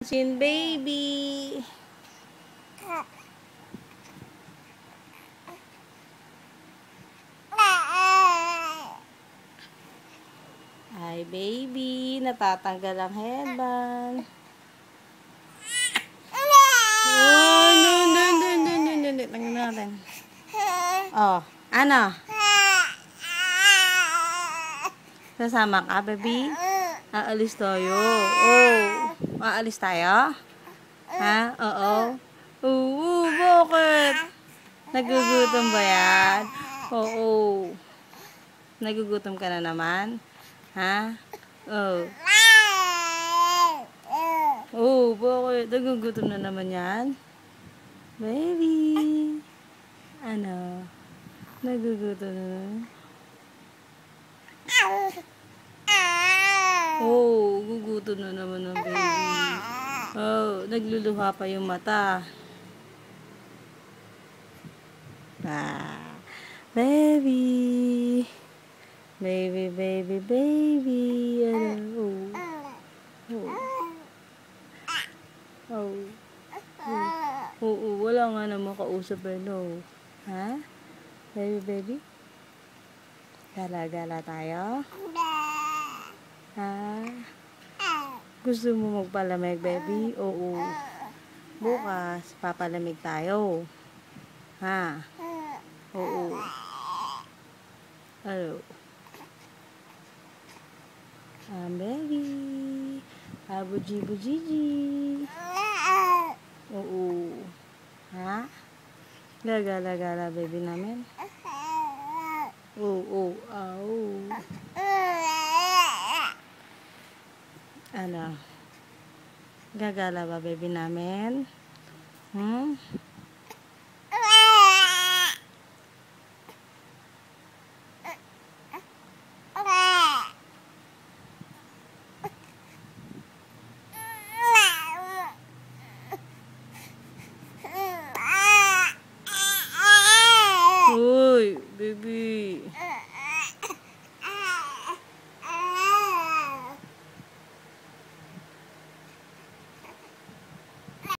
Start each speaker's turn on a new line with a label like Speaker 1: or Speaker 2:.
Speaker 1: Sin baby. Hi baby, natatanggal ang headband. Oh, no. Tingnan natin. Oh, ano? Sasama ka, baby? Aalis tayo. Oh, aalis tayo? Ha? Oo. Oo, bakit? Nagugutom ba yan? Oo. Nagugutom ka na naman? Ha? Oh. Oh, bakit? Nagugutom na naman yan? Baby. Ano? Nagugutom na naman? Oh, gugutom na naman ng baby. Oh, nagluluha pa yung mata. Ah, baby. Baby. Ano? Oh. Oh. Oo, wala nga naman kausap eh, no. Ha? Baby? Gala-gala tayo? Ha? Gusto mo magpalamig, baby? Oo. Bukas, papalamig tayo. Ha? Oo. Ano? Baby. Bujiji. Oo. Ha? Gagala-gala, baby namin? Oo. Ano? Gagala ba, baby namin? Hmm?